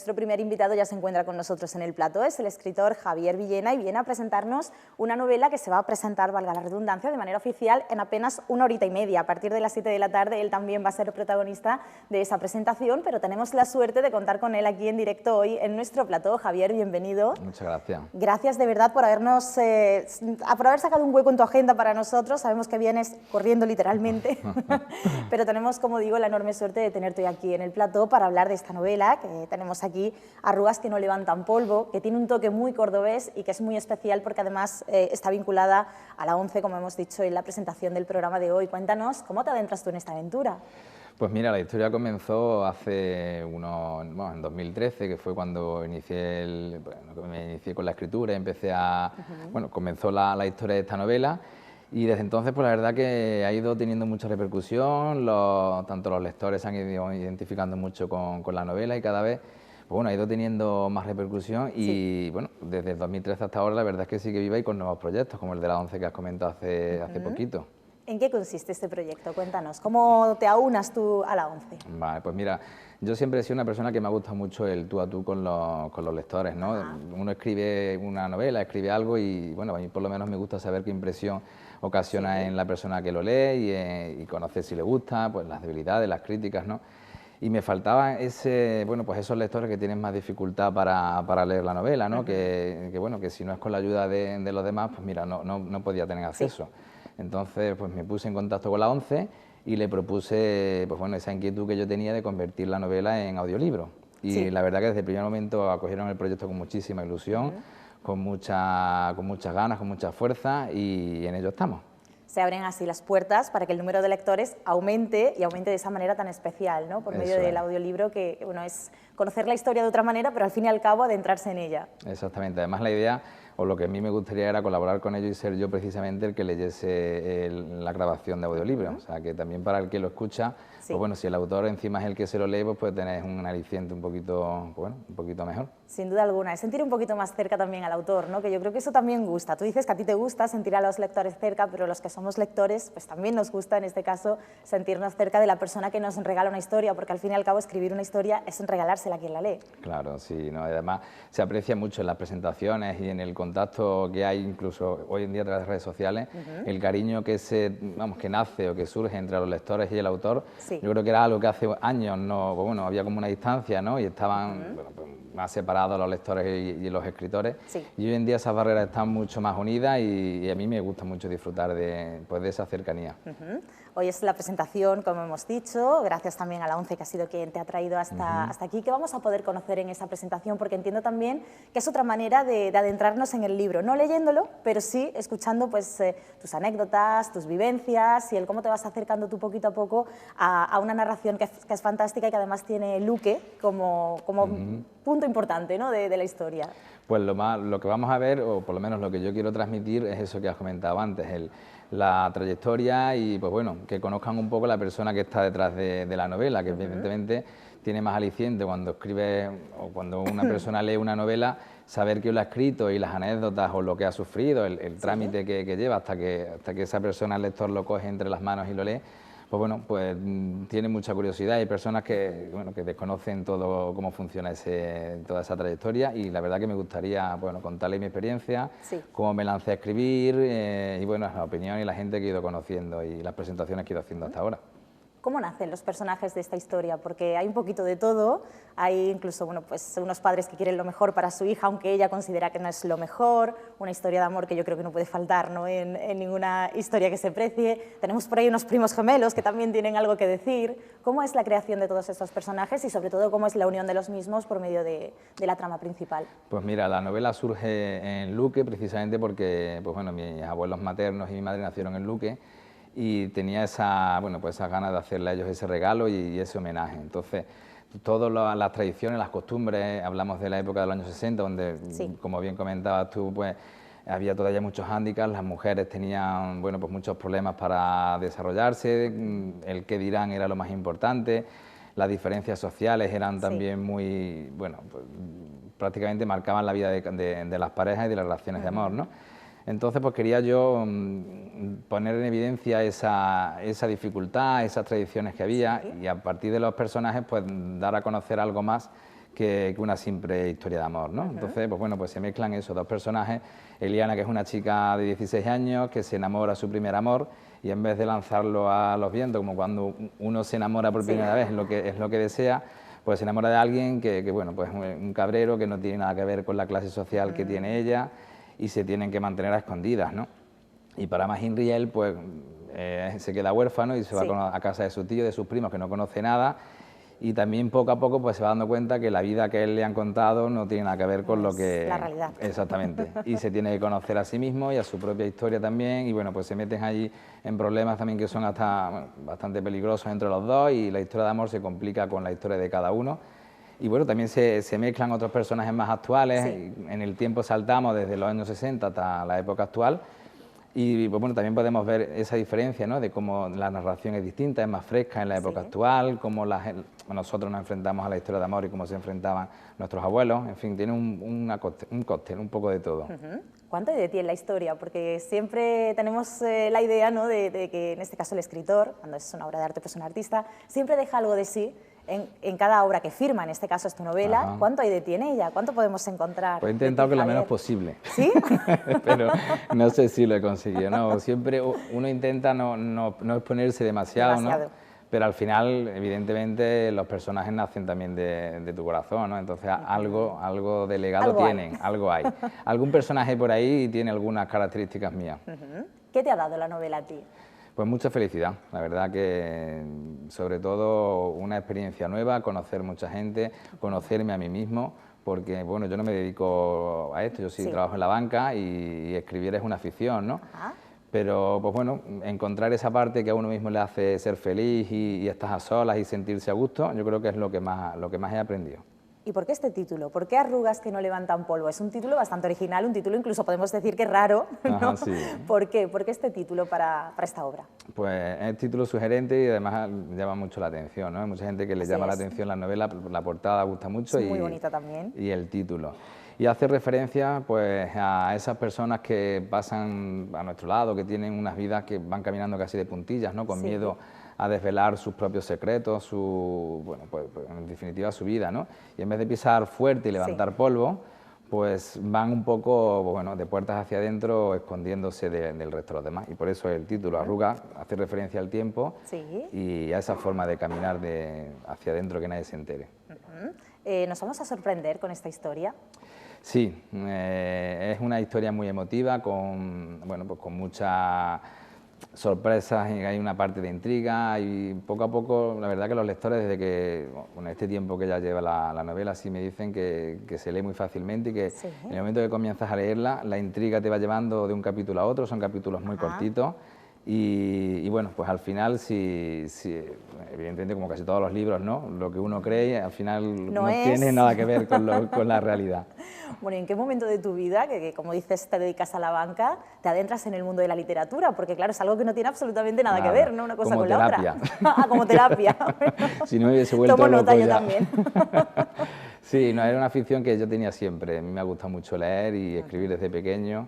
nuestro primer invitado ya se encuentra con nosotros en el plató, es el escritor Javier Villena y viene a presentarnos una novela que se va a presentar, valga la redundancia, de manera oficial en apenas 1 horita y media. A partir de las 7 de la tarde él también va a ser protagonista de esa presentación, pero tenemos la suerte de contar con él aquí en directo hoy en nuestro plató. Javier, bienvenido. Muchas gracias. Gracias de verdad por por haber sacado un hueco en tu agenda para nosotros. Sabemos que vienes corriendo literalmente, pero tenemos, como digo, la enorme suerte de tenerte hoy aquí en el plató para hablar de esta novela que tenemos aquí, Arrugas que no levantan polvo, que tiene un toque muy cordobés y que es muy especial porque además está vinculada a la ONCE, como hemos dicho en la presentación del programa de hoy. Cuéntanos, ¿cómo te adentras tú en esta aventura? Pues mira, la historia comenzó en 2013, que fue cuando me inicié con la escritura, comenzó la historia de esta novela. Y desde entonces, pues la verdad que ha ido teniendo mucha repercusión, tanto los lectores se han ido identificando mucho con la novela y cada vez ha ido teniendo más repercusión y desde el 2013 hasta ahora la verdad es que sigue viva y con nuevos proyectos, como el de la ONCE que has comentado hace poquito. ¿En qué consiste este proyecto? Cuéntanos, ¿cómo te aunas tú a la ONCE? Vale, pues mira, yo siempre he sido una persona que me ha gustado mucho el tú a tú con los lectores, ¿no? Uno escribe una novela, escribe algo y bueno, a mí por lo menos me gusta saber qué impresión ocasiona en la persona que lo lee y conocer si le gusta, pues las debilidades, las críticas, ¿no? Y me faltaba esos lectores que tienen más dificultad para leer la novela, ¿no? Que si no es con la ayuda de los demás, pues mira, no podía tener acceso. Sí. Entonces, pues me puse en contacto con la ONCE y le propuse, esa inquietud que yo tenía de convertir la novela en audiolibro. Y la verdad que desde el primer momento acogieron el proyecto con muchísima ilusión, con muchas ganas, con mucha fuerza y en ello estamos. Se abren así las puertas para que el número de lectores aumente y aumente de esa manera tan especial, ¿no? Por medio del audiolibro, que es conocer la historia de otra manera, pero al fin y al cabo adentrarse en ella. Exactamente. Además la idea, o lo que a mí me gustaría era colaborar con ellos y ser yo precisamente el que leyese la grabación de audiolibro. O sea, que también para el que lo escucha, si el autor encima es el que se lo lee, pues puede tener un aliciente un poquito mejor. Sin duda alguna, es sentir un poquito más cerca también al autor, ¿no? Que yo creo que eso también gusta. Tú dices que a ti te gusta sentir a los lectores cerca, pero los que somos lectores, pues también nos gusta, en este caso, sentirnos cerca de la persona que nos regala una historia, porque al fin y al cabo escribir una historia es regalársela a quien la lee. Claro, sí, ¿no? Además se aprecia mucho en las presentaciones y en el contacto que hay, incluso hoy en día a través de las redes sociales, el cariño que nace o que surge entre los lectores y el autor. Yo creo que era algo que hace años había como una distancia, ¿no? Y estaban más separados los lectores y los escritores. Y hoy en día esas barreras están mucho más unidas y a mí me gusta mucho disfrutar de esa cercanía. Hoy es la presentación, como hemos dicho, gracias también a la ONCE, que ha sido quien te ha traído hasta aquí, que vamos a poder conocer en esa presentación, porque entiendo también que es otra manera de adentrarnos en el libro, no leyéndolo, pero sí escuchando tus anécdotas, tus vivencias y el cómo te vas acercando tú poquito a poco a una narración que es fantástica y que además tiene Luque como punto importante, ¿no? de la historia. Pues lo que vamos a ver, o por lo menos lo que yo quiero transmitir, es eso que has comentado antes, la trayectoria y que conozcan un poco la persona que está detrás de la novela, que evidentemente tiene más aliciente cuando escribe o cuando una persona lee una novela, saber quién lo ha escrito y las anécdotas o lo que ha sufrido, el trámite que lleva hasta que esa persona, el lector, lo coge entre las manos y lo lee. Pues tiene mucha curiosidad. Hay personas que desconocen todo cómo funciona toda esa trayectoria y la verdad que me gustaría contarles mi experiencia, cómo me lancé a escribir y la opinión y la gente que he ido conociendo y las presentaciones que he ido haciendo hasta ahora. ¿Cómo nacen los personajes de esta historia? Porque hay un poquito de todo, hay incluso unos padres que quieren lo mejor para su hija, aunque ella considera que no es lo mejor, una historia de amor que yo creo que no puede faltar, ¿no? en ninguna historia que se precie. Tenemos por ahí unos primos gemelos que también tienen algo que decir. ¿Cómo es la creación de todos estos personajes y sobre todo cómo es la unión de los mismos por medio de la trama principal? Pues mira, la novela surge en Luque precisamente porque mis abuelos maternos y mi madre nacieron en Luque y tenía esas ganas de hacerle a ellos ese regalo y ese homenaje. Entonces, todas las tradiciones, las costumbres, hablamos de la época de los años 60, donde, como bien comentabas tú, pues había todavía muchos hándicaps, las mujeres tenían muchos problemas para desarrollarse, el qué dirán era lo más importante, las diferencias sociales eran también muy, prácticamente marcaban la vida de las parejas y de las relaciones de amor, ¿no? Entonces, pues quería yo poner en evidencia esa dificultad, esas tradiciones que había y a partir de los personajes, pues dar a conocer algo más que una simple historia de amor, ¿no? Entonces, pues bueno, pues se mezclan esos dos personajes. Eliana, que es una chica de 16 años, que se enamora a su primer amor, y en vez de lanzarlo a los vientos, como cuando uno se enamora por primera vez, es lo que desea, pues se enamora de alguien que bueno, pues un cabrero que no tiene nada que ver con la clase social que tiene ella, y se tienen que mantener a escondidas, ¿no? Y para Magín Riel, pues se queda huérfano y se va a casa de su tío, de sus primos, que no conoce nada, y también poco a poco pues se va dando cuenta que la vida que él le han contado no tiene nada que ver con lo que... la realidad. Exactamente, y se tiene que conocer a sí mismo y a su propia historia también, y bueno, pues se meten allí en problemas también que son hasta bastante peligrosos entre los dos, y la historia de amor se complica con la historia de cada uno. Y bueno, también se mezclan otros personajes más actuales, en el tiempo saltamos desde los años 60 hasta la época actual, y bueno, también podemos ver esa diferencia, ¿no?, de cómo la narración es distinta, es más fresca en la época actual, cómo nosotros nos enfrentamos a la historia de amor y cómo se enfrentaban nuestros abuelos. En fin, tiene un cóctel, un poco de todo. ¿Cuánto hay de ti en la historia? Porque siempre tenemos la idea, ¿no?, de que en este caso el escritor, cuando es una obra de arte, pues un artista, siempre deja algo de sí en cada obra que firma. En este caso es tu novela. ¿Cuánto hay de ti en ella? ¿Cuánto podemos encontrar? Pues he intentado que lo menos posible. ¿Sí? Pero no sé si lo he conseguido. No, siempre uno intenta no exponerse demasiado, ¿no? Pero al final, evidentemente, los personajes nacen también de tu corazón, ¿no? Entonces algo de legado tienen, algo hay. Algún personaje por ahí tiene algunas características mías. ¿Qué te ha dado la novela a ti? Pues mucha felicidad, la verdad que sobre todo una experiencia nueva, conocer mucha gente, conocerme a mí mismo, porque bueno, yo no me dedico a esto, yo sí trabajo en la banca y escribir es una afición, ¿no? Pero pues bueno, encontrar esa parte que a uno mismo le hace ser feliz y estar a solas y sentirse a gusto, yo creo que es lo que más he aprendido. ¿Y por qué este título? ¿Por qué Arrugas que no levantan polvo? Es un título bastante original, un título incluso podemos decir que es raro, ¿no? Ajá, sí. ¿Por qué? ¿Por qué este título para esta obra? Pues es título sugerente y además llama mucho la atención, ¿no? Hay mucha gente que le llama la atención la novela, la portada gusta mucho, es muy bonita también. Y el título. Y hace referencia pues a esas personas que pasan a nuestro lado, que tienen unas vidas que van caminando casi de puntillas, ¿no? Con miedo a desvelar sus propios secretos, bueno, pues en definitiva su vida, ¿no? Y en vez de pisar fuerte y levantar polvo, pues van un poco, bueno, de puertas hacia adentro, escondiéndose del resto de los demás. Y por eso el título, Arruga, hace referencia al tiempo y a esa forma de caminar hacia adentro que nadie se entere. ¿Nos vamos a sorprender con esta historia? Sí, es una historia muy emotiva, bueno, pues con muchas sorpresas, y hay una parte de intriga, y poco a poco, la verdad que los lectores, desde que, bueno, este tiempo que ya lleva la novela, sí me dicen que se lee muy fácilmente y que en el momento que comienzas a leerla, la intriga te va llevando de un capítulo a otro, son capítulos muy cortitos. Y bueno, pues al final, evidentemente, como casi todos los libros, ¿no? Lo que uno cree, al final no tiene nada que ver con la realidad. Bueno, ¿y en qué momento de tu vida, que como dices te dedicas a la banca, te adentras en el mundo de la literatura? Porque claro, es algo que no tiene absolutamente nada que ver, ¿no? Una cosa con la otra. Como terapia. Si no me hubiese vuelto loco nota yo también. Sí, no, era una afición que yo tenía siempre. A mí me ha gustado mucho leer y escribir desde pequeño.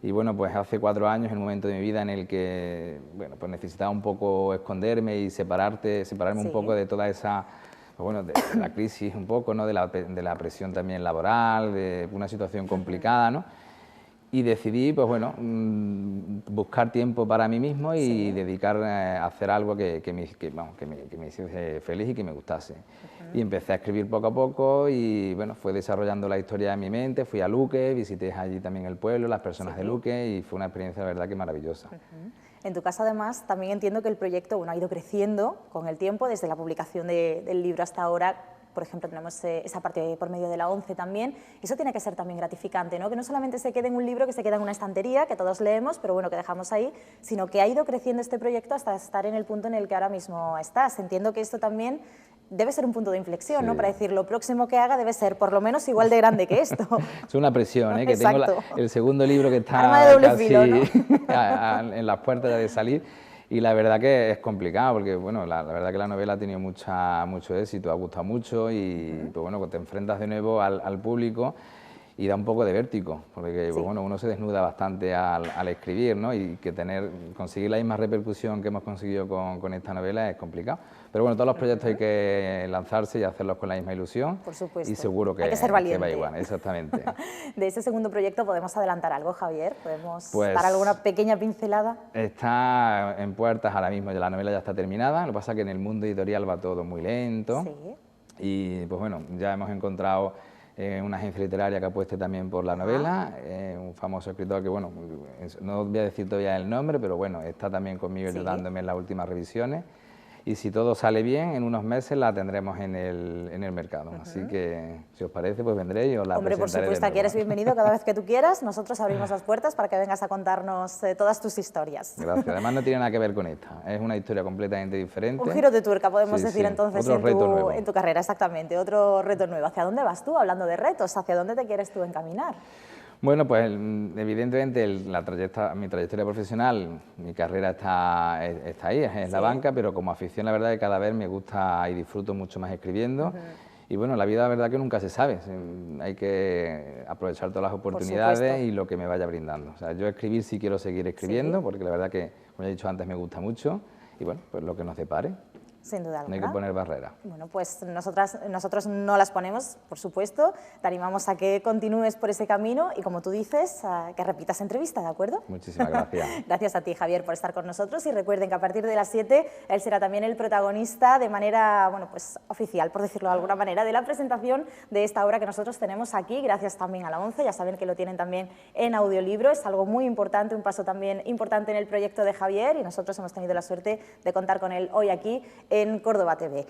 Y bueno, pues hace 4 años, en un momento de mi vida en el que, bueno, pues necesitaba un poco esconderme y separarme un poco de toda esa, pues bueno, de la crisis un poco, ¿no? De la presión también laboral, de una situación complicada, ¿no? Y decidí, pues bueno, buscar tiempo para mí mismo y dedicar a hacer algo que me hiciese feliz y que me gustase. Y empecé a escribir poco a poco y bueno, fue desarrollando la historia en mi mente, fui a Luque, visité allí también el pueblo, las personas de Luque, y fue una experiencia, la verdad, que maravillosa. En tu caso, además, también entiendo que el proyecto, bueno, ha ido creciendo con el tiempo, desde la publicación del libro hasta ahora. Por ejemplo, tenemos esa parte por medio de la ONCE también. Eso tiene que ser también gratificante, ¿no? Que no solamente se quede en un libro que se queda en una estantería, que todos leemos, pero bueno, que dejamos ahí, sino que ha ido creciendo este proyecto hasta estar en el punto en el que ahora mismo estás. Entiendo que esto también debe ser un punto de inflexión, ¿no? Para decir, lo próximo que haga debe ser por lo menos igual de grande que esto. Es una presión, ¿eh? Que tengo el segundo libro que está Arma de doble casi filo, ¿no? en las puertas de salir. Y la verdad que es complicado, porque bueno, la verdad que la novela ha tenido mucho éxito, ha gustado mucho y pues bueno, te enfrentas de nuevo al público y da un poco de vértigo, porque Sí. pues, bueno, uno se desnuda bastante al escribir, ¿no? Y que conseguir la misma repercusión que hemos conseguido con esta novela es complicado. Pero bueno, todos los proyectos hay que lanzarse y hacerlos con la misma ilusión. Por supuesto. Y seguro Hay que ser valiente. va igual, exactamente. De ese segundo proyecto, ¿podemos adelantar algo, Javier? ¿Podemos Pues, dar alguna pequeña pincelada? Está en puertas ahora mismo, ya la novela ya está terminada, lo que pasa es que en el mundo editorial va todo muy lento. Sí. Y pues bueno, ya hemos encontrado una agencia literaria que apueste también por la novela, un famoso escritor que, bueno, no voy a decir todavía el nombre, pero bueno, está también conmigo ayudándome en las últimas revisiones. Y si todo sale bien, en unos meses la tendremos en el mercado. Así que, si os parece, pues vendré y os la Hombre, por presentaré. supuesto, aquí eres bienvenido cada vez que tú quieras. Nosotros abrimos las puertas para que vengas a contarnos todas tus historias. Gracias. Además, no tiene nada que ver con esta. Es una historia completamente diferente. Un giro de tuerca, podemos Sí, decir sí. entonces, Otro reto nuevo. en tu carrera, exactamente. Otro reto nuevo. ¿Hacia dónde vas tú? Hablando de retos, ¿hacia dónde te quieres tú encaminar? Bueno, pues evidentemente mi trayectoria profesional, mi carrera está ahí, es la banca, pero como afición la verdad es que cada vez me gusta y disfruto mucho más escribiendo. Y bueno, la vida la verdad que nunca se sabe, hay que aprovechar todas las oportunidades y lo que me vaya brindando. O sea, yo escribir sí quiero seguir escribiendo, porque la verdad que, como he dicho antes, me gusta mucho y bueno, pues lo que nos depare. Sin duda alguna. No hay que poner barreras. Bueno, pues nosotros no las ponemos, por supuesto. Te animamos a que continúes por ese camino y, como tú dices, que repitas entrevista, ¿de acuerdo? Muchísimas gracias. Gracias a ti, Javier, por estar con nosotros. Y recuerden que a partir de las 7 él será también el protagonista de manera, bueno, pues oficial, por decirlo de alguna manera, de la presentación de esta obra que nosotros tenemos aquí, gracias también a la ONCE. Ya saben que lo tienen también en audiolibro. Es algo muy importante, un paso también importante en el proyecto de Javier, y nosotros hemos tenido la suerte de contar con él hoy aquí en Córdoba TV.